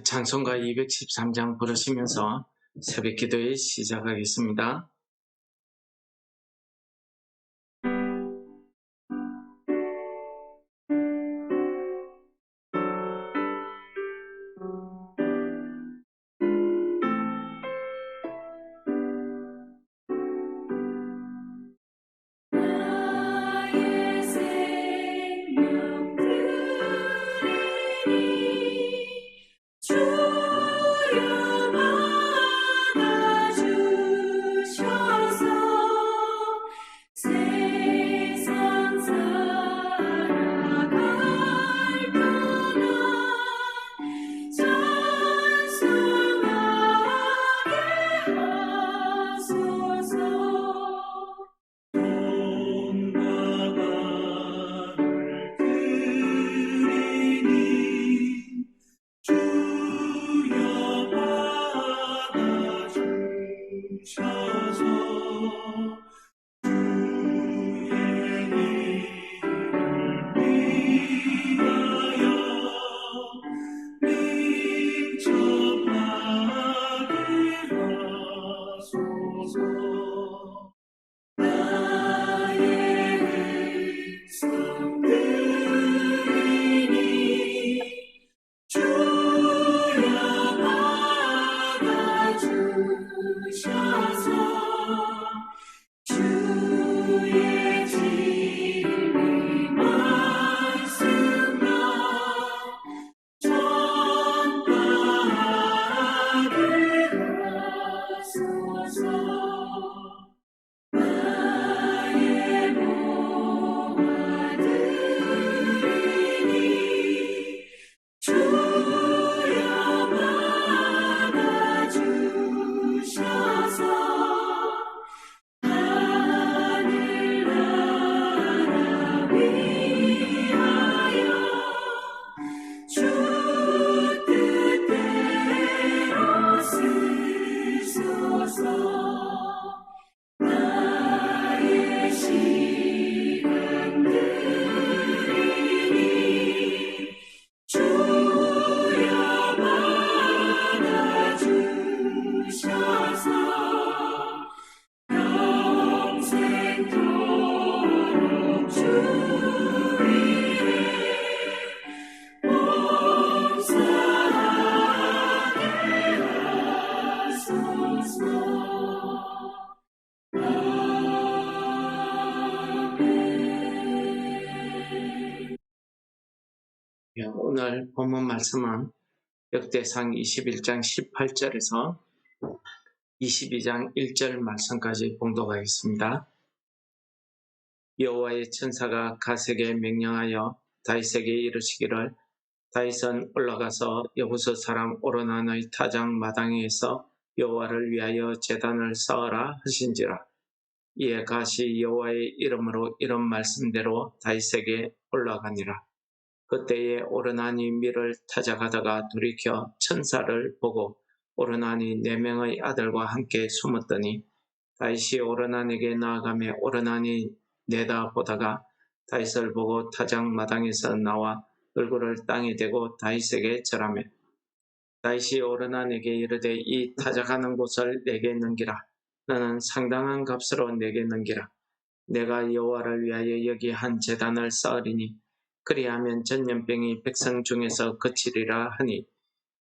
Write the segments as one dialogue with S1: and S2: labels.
S1: 찬송가 213장 부르시면서 새벽 기도에 시작하겠습니다. 오늘 본문 말씀은 역대상 21장 18절에서 22장 1절 말씀까지 봉독하겠습니다. 여호와의 천사가 갓에게 명령하여 다윗에게 이르시기를 다윗은 올라가서 여부스 사람 오르난의 타작 마당에서 여호와를 위하여 제단을 쌓으라 하신지라. 이에 갓이 여호와의 이름으로 이런 말씀대로 다윗에게 올라가니라. 그때에 오르난이 밀을 타작하다가 돌이켜 천사를 보고 오르난이 4명의 아들과 함께 숨었더니 다윗이 오르난에게 나아가며 오르난이 내다보다가 다윗을 보고 타작 마당에서 나와 얼굴을 땅에 대고 다윗에게 절하며 다윗이 오르난에게 이르되 이 타작하는 곳을 내게 넘기라. 너는 상당한 값으로 내게 넘기라. 내가 여호와를 위하여 여기 한 제단을 쌓으리니 그리하면 전염병이 백성 중에서 그치리라 하니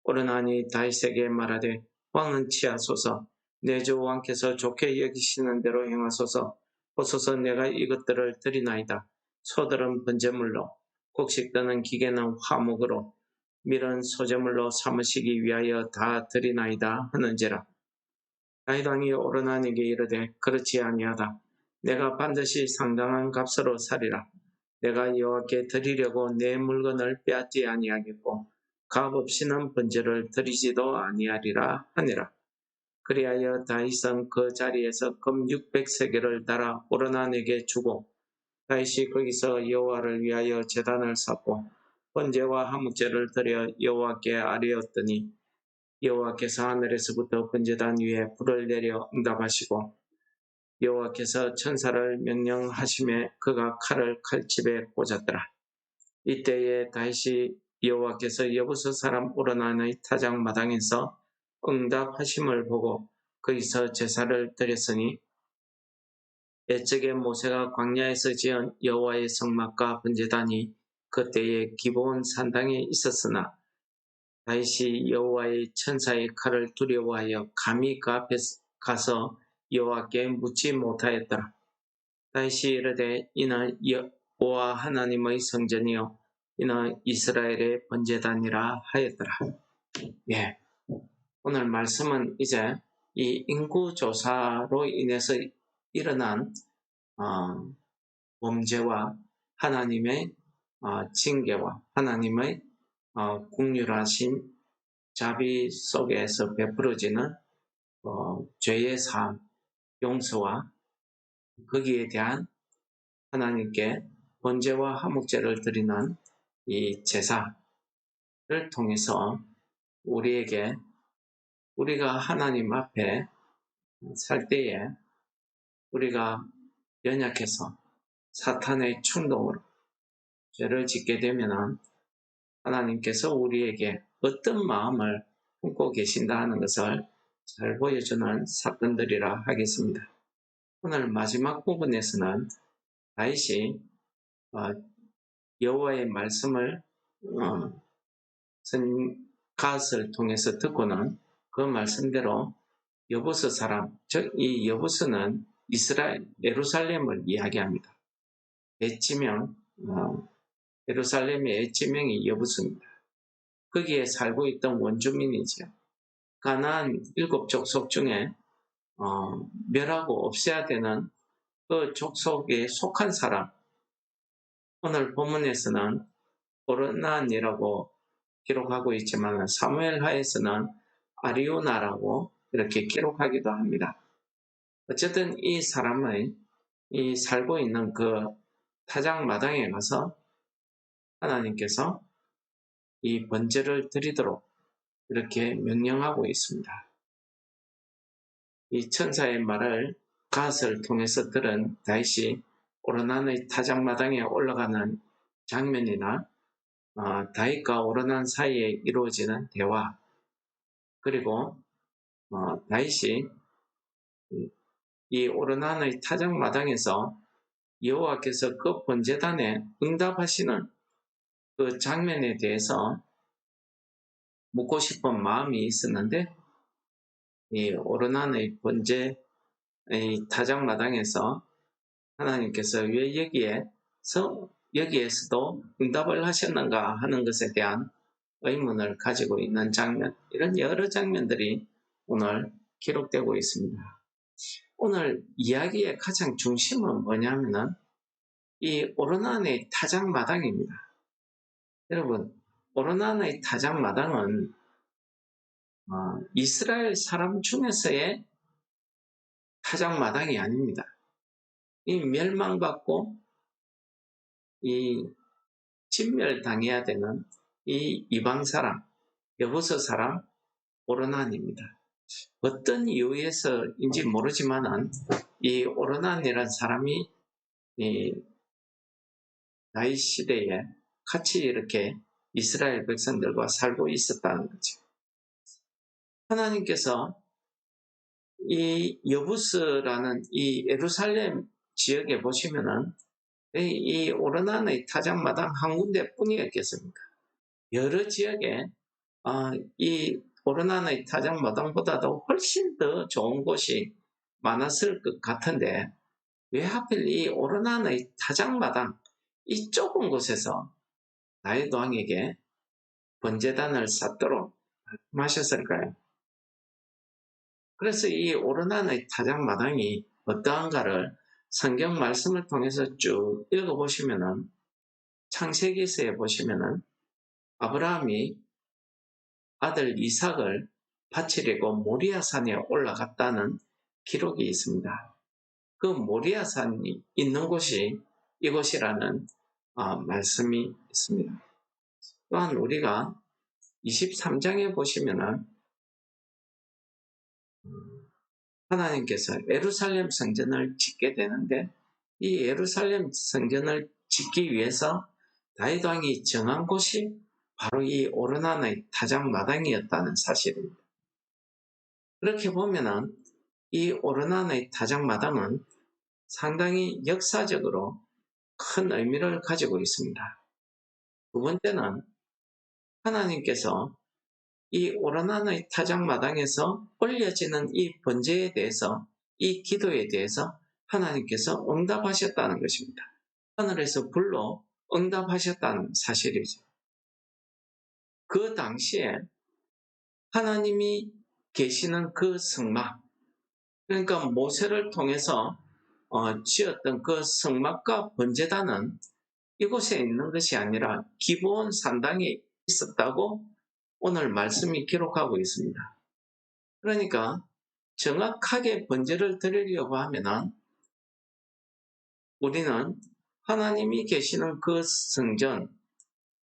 S1: 오르난이 다윗에게 말하되 왕은 취하소서. 내 주 왕께서 좋게 여기시는 대로 행하소서. 보소서 내가 이것들을 드리나이다. 소들은 번제물로 곡식 뜨는 기계는 화목으로 밀은 소제물로 삼으시기 위하여 다 드리나이다 하는지라. 다윗 왕이 오르난에게 이르되 그렇지 아니하다. 내가 반드시 상당한 값으로 사리라. 내가 여호와께 드리려고 내 물건을 빼앗지 아니하겠고 값 없이는 번제를 드리지도 아니하리라 하니라. 그리하여 다윗은 그 자리에서 금 600세겔을 달아 오르난에게 주고 다윗이 거기서 여호와를 위하여 제단을 쌓고 번제와 화목제를 드려 여호와께 아뢰었더니 여호와께서 하늘에서부터 번제단 위에 불을 내려 응답하시고 여호와께서 천사를 명령하심에 그가 칼을 칼집에 꽂았더라. 이때에 다윗이 여호와께서 여부스 사람 오르난의 타작 마당에서 응답하심을 보고 거기서 제사를 드렸으니 옛적에 모세가 광야에서 지은 여호와의 성막과 번제단이 그때의 기브온 산당에 있었으나 다윗이 여호와의 천사의 칼을 두려워하여 감히 그 앞에 가서 여호와께 묻지 못하였더라. 다윗이 이르되 이는 여호와 하나님의 성전이요 이는 이스라엘의 번제단이라 하였더라. 예, 오늘 말씀은 이제 이 인구조사로 인해서 일어난 범죄와 하나님의 징계와 하나님의 긍휼하신 자비 속에서 베풀어지는 죄의 사함, 용서와 거기에 대한 하나님께 번제와 화목제를 드리는 이 제사를 통해서 우리가 하나님 앞에 살 때에 우리가 연약해서 사탄의 충동으로 죄를 짓게 되면 하나님께서 우리에게 어떤 마음을 품고 계신다 하는 것을 잘 보여주는 사건들이라 하겠습니다. 오늘 마지막 부분에서는 다윗이 여호와의 말씀을 갓을 통해서 듣고는 그 말씀대로 여부스 사람, 즉 이 여부스는 이스라엘 예루살렘을 이야기합니다. 엣지명, 예루살렘의 엣지명이 여부스입니다. 거기에 살고 있던 원주민이죠. 가나안 7 족속 중에 멸하고 없애야 되는 그 족속에 속한 사람. 오늘 본문에서는 오르난이라고 기록하고 있지만 사무엘하에서는 아리우나라고 이렇게 기록하기도 합니다. 어쨌든 이 사람의 이 살고 있는 그 타작 마당에 가서 하나님께서 이 번제를 드리도록 이렇게 명령하고 있습니다. 이 천사의 말을 갓을 통해서 들은 다윗이 오르난의 타작 마당에 올라가는 장면이나 다윗과 오르난 사이에 이루어지는 대화, 그리고 다윗이 이 오르난의 타작 마당에서 여호와께서 그 번제단에 응답하시는 그 장면에 대해서 묻고 싶은 마음이 있었는데, 이 오르난의 번제의 타작 마당에서 하나님께서 왜 여기에서도 응답을 하셨는가 하는 것에 대한 의문을 가지고 있는 장면, 이런 여러 장면들이 오늘 기록되고 있습니다. 오늘 이야기의 가장 중심은 뭐냐면은 이 오르난의 타작 마당입니다. 여러분, 오르난의 타작 마당은 이스라엘 사람 중에서의 타작 마당이 아닙니다. 이 멸망받고 이 진멸당해야 되는 이 이방 사람, 여부스 사람 오르난입니다. 어떤 이유에서인지 모르지만은 이 오르난이라는 사람이 이 다윗 시대에 같이 이렇게 이스라엘 백성들과 살고 있었다는 거죠. 하나님께서 이 여부스라는 이 예루살렘 지역에 보시면은 이 오르난의 타작마당 한 군데뿐이었겠습니까? 여러 지역에 이 오르난의 타작마당보다도 훨씬 더 좋은 곳이 많았을 것 같은데 왜 하필 이 오르난의 타작마당 이 좁은 곳에서 다윗 왕에게 번제단을 쌓도록 말씀하셨을까요? 그래서 이 오르난의 타작마당이 어떠한가를 성경 말씀을 통해서 쭉 읽어보시면은 창세기서에 보시면은 아브라함이 아들 이삭을 바치려고 모리아산에 올라갔다는 기록이 있습니다. 그 모리아산이 있는 곳이 이곳이라는 말씀이 있습니다. 또한 우리가 23장에 보시면은 하나님께서 예루살렘 성전을 짓게 되는데 이 예루살렘 성전을 짓기 위해서 다윗 왕이 정한 곳이 바로 이 오르난의 타작마당이었다는 사실입니다. 그렇게 보면은 이 오르난의 타작마당은 상당히 역사적으로 큰 의미를 가지고 있습니다. 두 번째는 하나님께서 이 오르난의 타작마당에서 올려지는 이 번제에 대해서, 이 기도에 대해서 하나님께서 응답하셨다는 것입니다. 하늘에서 불로 응답하셨다는 사실이죠. 그 당시에 하나님이 계시는 그 성막, 그러니까 모세를 통해서 지었던 그 성막과 번제단은 이곳에 있는 것이 아니라 기브온 산당에 있었다고 오늘 말씀이 기록하고 있습니다. 그러니까 정확하게 번제를 드리려고 하면은 우리는 하나님이 계시는 그 성전,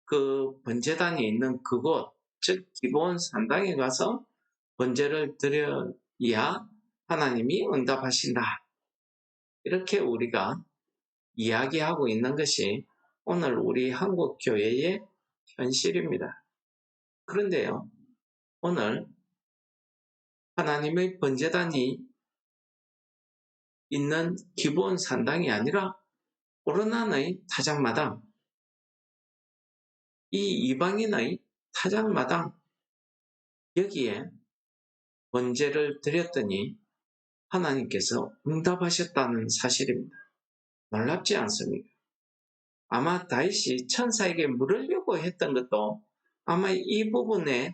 S1: 그 번제단이 있는 그곳, 즉 기브온 산당에 가서 번제를 드려야 하나님이 응답하신다. 이렇게 우리가 이야기하고 있는 것이 오늘 우리 한국 교회의 현실입니다. 그런데요, 오늘 하나님의 번제단이 있는 기브온 산당이 아니라 오르난의 타작마당, 이 이방인의 타작마당, 여기에 번제를 드렸더니 하나님께서 응답하셨다는 사실입니다. 놀랍지 않습니까? 아마 다윗이 천사에게 물으려고 했던 것도 아마 이 부분에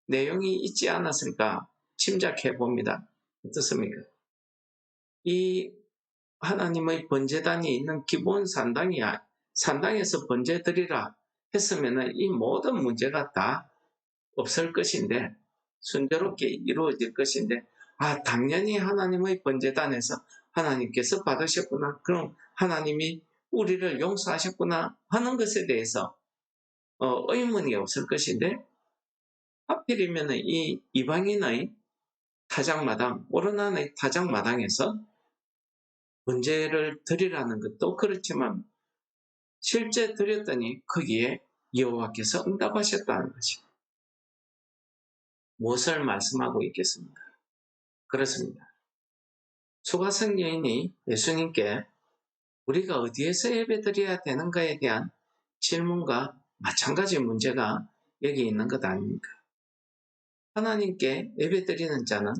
S1: 내용이 있지 않았을까 짐작해 봅니다. 어떻습니까? 이 하나님의 번제단이 있는 기본 산당이야. 산당에서 번제 드리라 했으면 이 모든 문제가 다 없을 것인데, 순조롭게 이루어질 것인데, 당연히 하나님의 번제단에서 하나님께서 받으셨구나. 그럼 하나님이 우리를 용서하셨구나 하는 것에 대해서 의문이 없을 것인데, 하필이면 이 이방인의 타작마당, 오르난의 타작마당에서 번제를 드리라는 것도 그렇지만 실제 드렸더니 거기에 여호와께서 응답하셨다는 것입니다. 무엇을 말씀하고 있겠습니까? 그렇습니다. 수가성 여인이 예수님께 우리가 어디에서 예배드려야 되는가에 대한 질문과 마찬가지 문제가 여기 있는 것 아닙니까? 하나님께 예배드리는 자는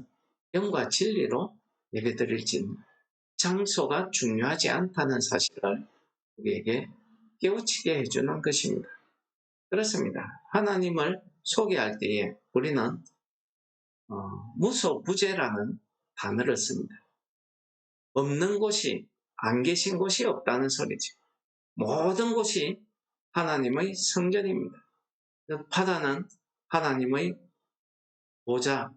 S1: 영과 진리로 예배드릴지는 장소가 중요하지 않다는 사실을 우리에게 깨우치게 해주는 것입니다. 그렇습니다. 하나님을 소개할 때에 우리는 무소부재라는 단어를 씁니다. 없는 곳이, 안 계신 곳이 없다는 소리죠. 모든 곳이 하나님의 성전입니다. 바다는 하나님의 보좌,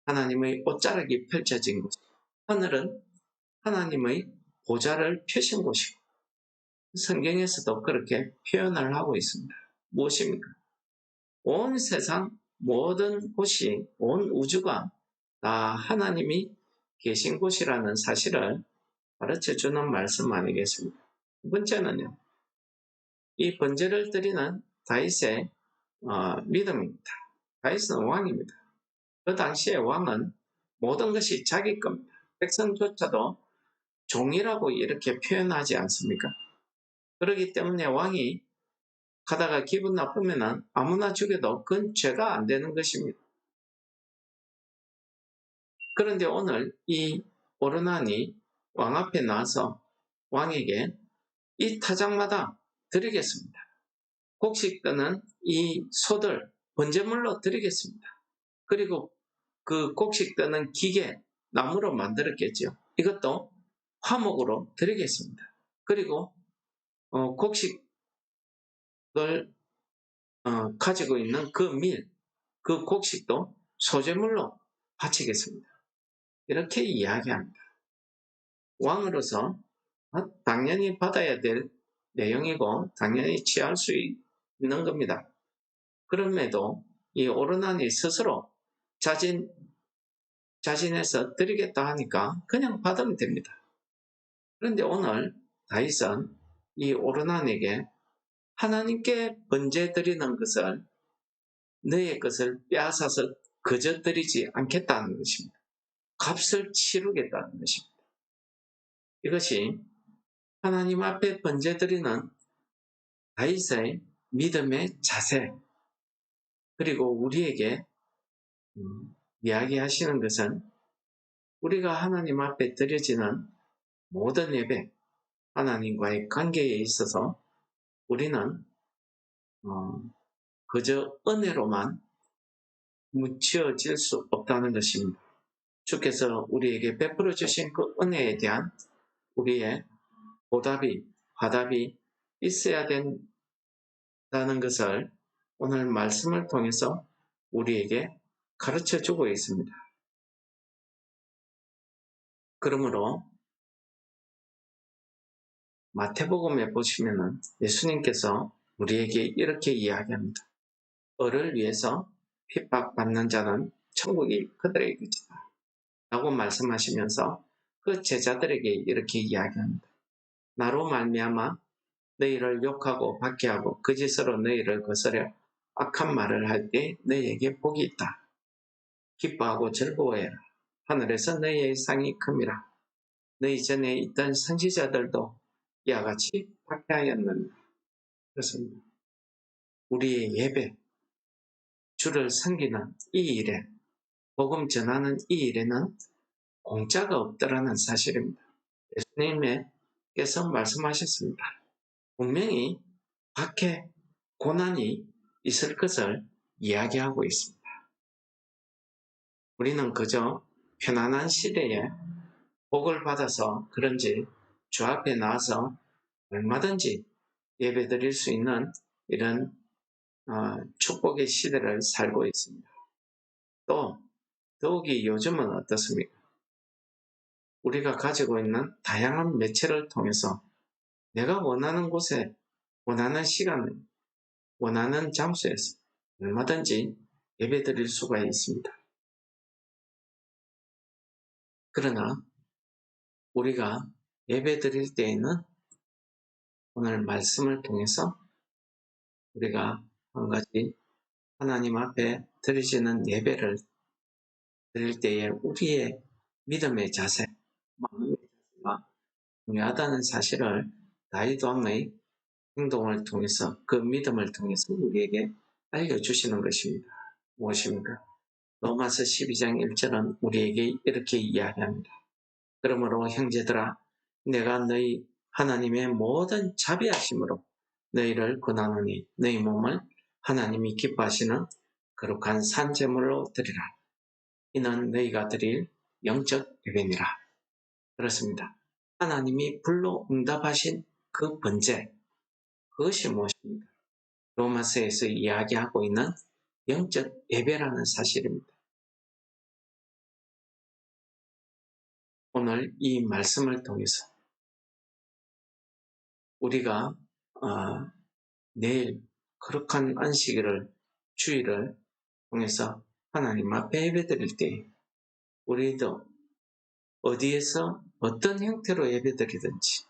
S1: 하나님의 옷자락이 펼쳐진 곳, 하늘은 하나님의 보좌를 펴신 곳이고, 성경에서도 그렇게 표현을 하고 있습니다. 무엇입니까? 온 세상 모든 곳이, 온 우주가 다 하나님이 계신 곳이라는 사실을 가르쳐주는 말씀 아니겠습니까? 두 번째는요, 이 번제를 드리는 다윗의 믿음입니다. 다윗은 왕입니다. 그 당시에 왕은 모든 것이 자기 겁니다. 백성조차도 종이라고 이렇게 표현하지 않습니까? 그렇기 때문에 왕이 가다가 기분 나쁘면 아무나 죽여도 그건 죄가 안 되는 것입니다. 그런데 오늘 이 오르난이 왕 앞에 나와서 왕에게 이 타작마다 드리겠습니다. 곡식 뜨는 이 소들 번제물로 드리겠습니다. 그리고 그 곡식 뜨는 기계 나무로 만들었겠죠. 이것도 화목으로 드리겠습니다. 그리고 곡식을 가지고 있는 그 밀, 그 곡식도 소재물로 바치겠습니다. 이렇게 이야기합니다. 왕으로서 당연히 받아야 될 내용이고 당연히 취할 수 있는 겁니다. 그럼에도 이 오르난이 스스로 자진해서 드리겠다 하니까 그냥 받으면 됩니다. 그런데 오늘 다윗은 이 오르난에게 하나님께 번제 드리는 것을 너의 것을 빼앗아서 거저 드리지 않겠다는 것입니다. 값을 치르겠다는 것입니다. 이것이 하나님 앞에 번제 드리는 다윗의 믿음의 자세, 그리고 우리에게 이야기하시는 것은 우리가 하나님 앞에 드려지는 모든 예배, 하나님과의 관계에 있어서 우리는 그저 은혜로만 묻혀질 수 없다는 것입니다. 주께서 우리에게 베풀어 주신 그 은혜에 대한 우리의 보답이, 화답이 있어야 된다는 것을 오늘 말씀을 통해서 우리에게 가르쳐 주고 있습니다. 그러므로 마태복음에 보시면은 예수님께서 우리에게 이렇게 이야기합니다. 을을 위해서 핍박받는 자는 천국이 그들의 것이다 라고 말씀하시면서 그 제자들에게 이렇게 이야기합니다. 나로 말미암아 너희를 욕하고 박해하고 거짓으로 너희를 거스려 악한 말을 할 때 너희에게 복이 있다. 기뻐하고 즐거워해라. 하늘에서 너희의 상이 큼이라. 너희 전에 있던 선지자들도 이와 같이 박해하였느니라. 그렇습니다. 우리의 예배, 주를 섬기는 이 일에, 복음 전하는 이 일에는 공짜가 없다라는 사실입니다. 예수님께서 말씀하셨습니다. 분명히 박해, 고난이 있을 것을 이야기하고 있습니다. 우리는 그저 편안한 시대에 복을 받아서 그런지 주 앞에 나와서 얼마든지 예배드릴 수 있는 이런 축복의 시대를 살고 있습니다. 또 더욱이 요즘은 어떻습니까? 우리가 가지고 있는 다양한 매체를 통해서 내가 원하는 곳에, 원하는 시간에, 원하는 장소에서 얼마든지 예배드릴 수가 있습니다. 그러나 우리가 예배드릴 때에는 오늘 말씀을 통해서 우리가 한 가지 하나님 앞에 드리시는 예배를 드릴 때에 우리의 믿음의 자세, 마음의 자세가 중요하다는 사실을 다윗 왕의 행동을 통해서, 그 믿음을 통해서 우리에게 알려주시는 것입니다. 무엇입니까? 로마서 12장 1절은 우리에게 이렇게 이야기합니다. 그러므로 형제들아, 내가 너희 하나님의 모든 자비하심으로 너희를 권하노니 너희 몸을 하나님이 기뻐하시는 거룩한 산제물로 드리라. 이는 너희가 드릴 영적 예배니라. 그렇습니다. 하나님이 불로 응답하신 그 번제, 그것이 무엇입니까? 로마서에서 이야기하고 있는 영적 예배라는 사실입니다. 오늘 이 말씀을 통해서 우리가 내일 거룩한 안식일을, 주일을 통해서 하나님 앞에 예배드릴 때 우리도 어디에서 어떤 형태로 예배드리든지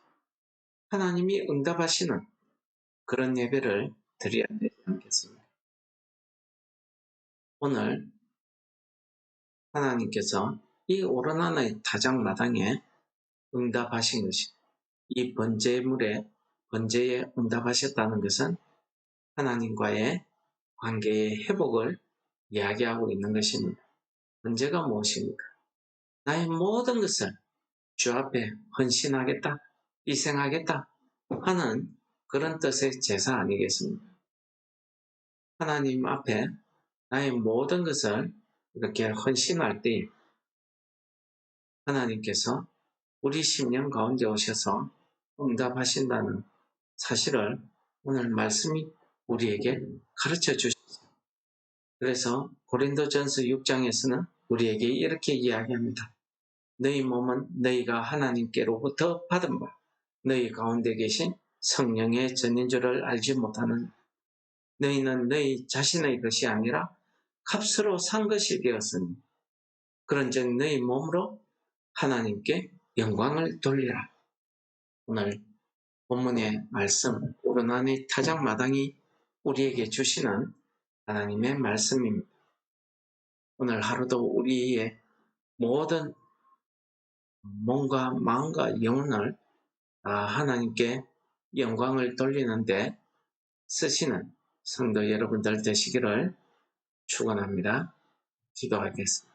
S1: 하나님이 응답하시는 그런 예배를 드려야 되지 않겠습니까? 오늘 하나님께서 이 오르나나의 타작마당에 응답하신 것이, 이 번제물에, 번제에 응답하셨다는 것은 하나님과의 관계의 회복을 이야기하고 있는 것입니다. 번제가 무엇입니까? 나의 모든 것을 주 앞에 헌신하겠다, 희생하겠다 하는 그런 뜻의 제사 아니겠습니까? 하나님 앞에 나의 모든 것을 이렇게 헌신할 때 하나님께서 우리 심령 가운데 오셔서 응답하신다는 사실을 오늘 말씀이 우리에게 가르쳐 주셨어요. 그래서 고린도전서 6장에서는 우리에게 이렇게 이야기합니다. 너희 몸은 너희가 하나님께로부터 받은 바, 너희 가운데 계신 성령의 전인 줄을 알지 못하는, 너희는 너희 자신의 것이 아니라 값으로 산 것이 되었으니 그런즉 너희 몸으로 하나님께 영광을 돌리라. 오늘 본문의 말씀 오르나니 타작마당이 우리에게 주시는 하나님의 말씀입니다. 오늘 하루도 우리의 모든 몸과 마음과 영혼을 하나님께 영광을 돌리는데 쓰시는 성도 여러분들 되시기를 축원합니다. 기도하겠습니다.